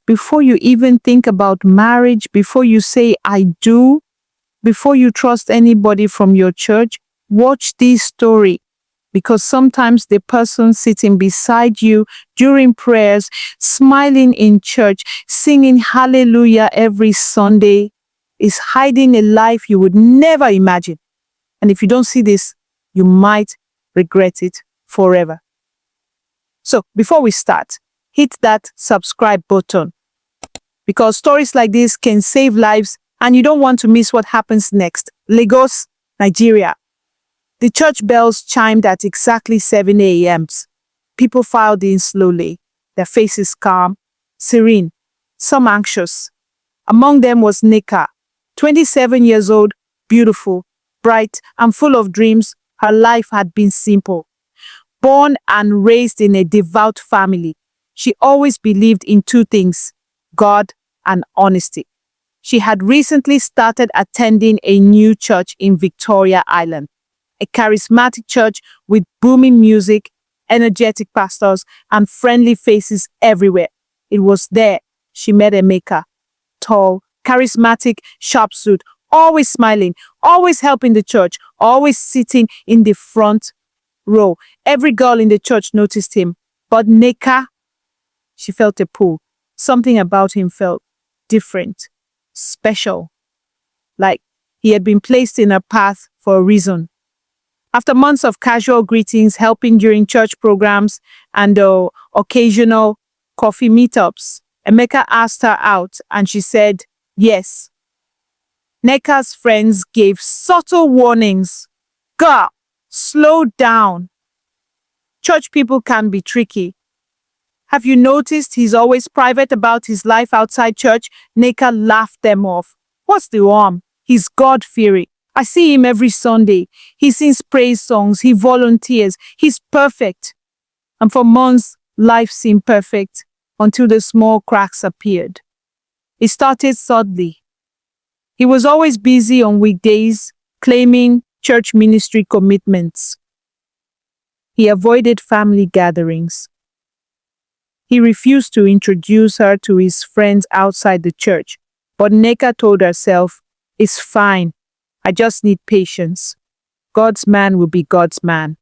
before you even think about marriage, before you say I do, before you trust anybody from your church, watch this story. Because sometimes the person sitting beside you during prayers, smiling in church, singing hallelujah every Sunday, is hiding a life you would never imagine. And if you don't see this, you might regret it forever. So before we start, hit that subscribe button, because stories like this can save lives and you don't want to miss what happens next. Lagos, Nigeria. The church bells chimed at exactly 7 a.m. People filed in slowly, their faces calm, serene, some anxious. Among them was Nneka, 27 years old, beautiful, bright, and full of dreams. Her life had been simple. Born and raised in a devout family, she always believed in two things: God and honesty. She had recently started attending a new church in Victoria Island, a charismatic church with booming music, energetic pastors, and friendly faces everywhere. It was there she met Nneka, tall, charismatic, sharp suit, always smiling, always helping the church, always sitting in the front row. Every girl in the church noticed him, but Nneka, she felt a pull. Something about him felt different, special, like he had been placed in her path for a reason. After months of casual greetings, helping during church programs, and occasional coffee meetups, Nneka asked her out and she said yes. Nneka's friends gave subtle warnings. Girl, slow down. Church people can be tricky. Have you noticed he's always private about his life outside church? Nneka laughed them off. What's the harm? He's God-fearing. I see him every Sunday. He sings praise songs. He volunteers. He's perfect. And for months, life seemed perfect until the small cracks appeared. It started subtly. He was always busy on weekdays, claiming church ministry commitments. He avoided family gatherings. He refused to introduce her to his friends outside the church. But Nneka told herself, it's fine. I just need patience. God's man will be God's man.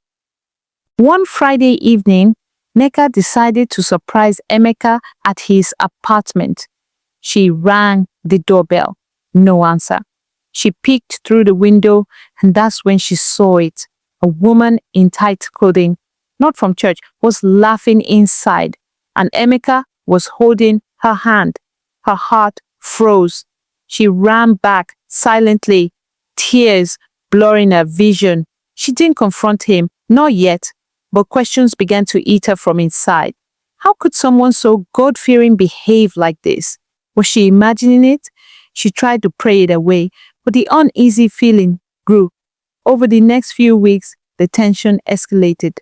One Friday evening, Nneka decided to surprise Nneka at his apartment. She rang the doorbell. No answer. She peeked through the window, and that's when she saw it. A woman in tight clothing, not from church, was laughing inside, and Nneka was holding her hand. Her heart froze. She ran back silently, tears blurring her vision. She didn't confront him, not yet, but questions began to eat her from inside. How could someone so God-fearing behave like this? Was she imagining it? She tried to pray it away, but the uneasy feeling grew. Over the next few weeks, the tension escalated.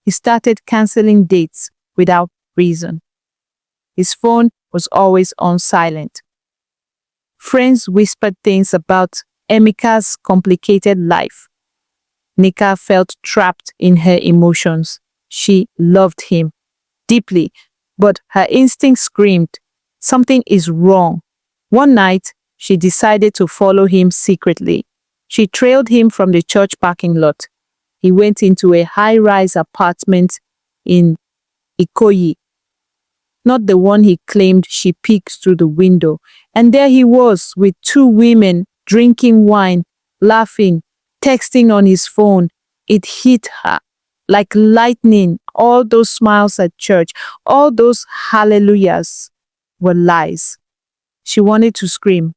He started canceling dates without reason. His phone was always on silent. Friends whispered things about Nneka's complicated life. Nneka felt trapped in her emotions. She loved him deeply, but her instinct screamed, something is wrong. One night, she decided to follow him secretly. She trailed him from the church parking lot. He went into a high-rise apartment in Ikoyi, not the one he claimed. She peeked through the window, and there he was with two women drinking wine, laughing, texting on his phone. It hit her like lightning. All those smiles at church, all those hallelujahs were lies. She wanted to scream,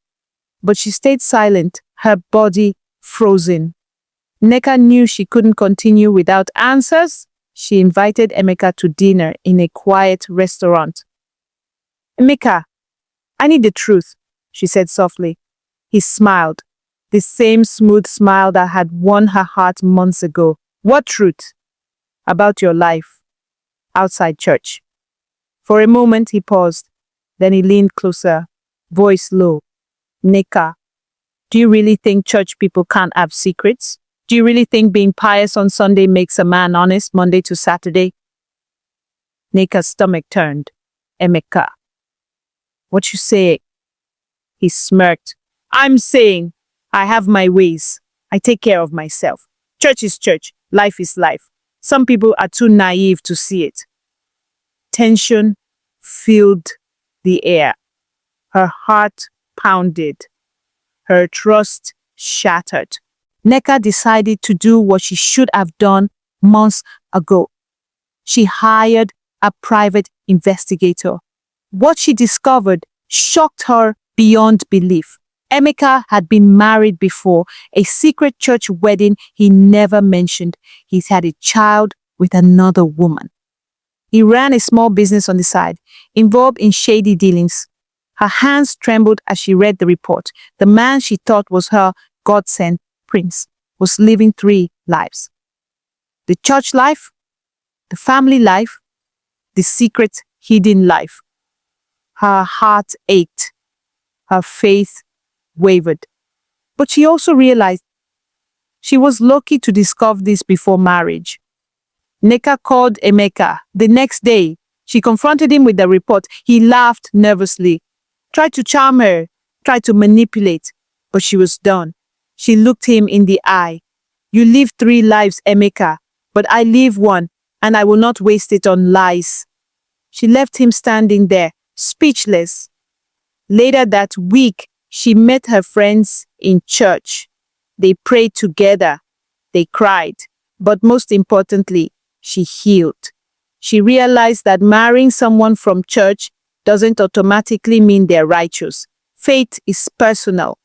but she stayed silent, her body frozen. Nneka knew she couldn't continue without answers. She invited Nneka to dinner in a quiet restaurant. Nneka, I need the truth, she said softly. He smiled, the same smooth smile that had won her heart months ago. What truth? About your life outside church. For a moment he paused, then he leaned closer, voice low. Nneka, do you really think church people can't have secrets? Do you really think being pious on Sunday makes a man honest Monday to Saturday? Nneka's stomach turned. Nneka, What you say? He smirked. I'm saying I have my ways. I take care of myself. Church is church. Life is life. Some people are too naive to see it. Tension filled the air. Her heart pounded. Her trust shattered. Nneka decided to do what she should have done months ago. She hired a private investigator. What she discovered shocked her beyond belief. Emeka had been married before, a secret church wedding he never mentioned. He's had a child with another woman. He ran a small business on the side, involved in shady dealings. Her hands trembled as she read the report. The man she thought was her God-sent prince was living 3 lives. The church life, the family life, the secret hidden life. Her heart ached. Her faith wavered. But she also realized she was lucky to discover this before marriage. Nneka called Emeka. The next day, she confronted him with the report. He laughed nervously, tried to charm her, tried to manipulate, but she was done. She looked him in the eye. You live 3 lives, Emeka, but I live one, and I will not waste it on lies. She left him standing there, speechless. Later that week, she met her friends in church. They prayed together. They cried. But most importantly, she healed. She realized that marrying someone from church doesn't automatically mean they're righteous. Faith is personal.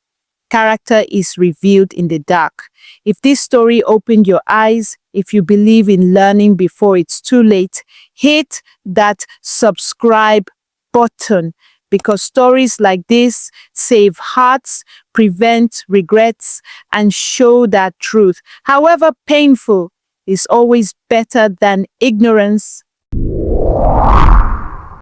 Character is revealed in the dark. If this story opened your eyes, if you believe in learning before it's too late, hit that subscribe button, because stories like this save hearts, prevent regrets, and show that truth, however painful, is always better than ignorance.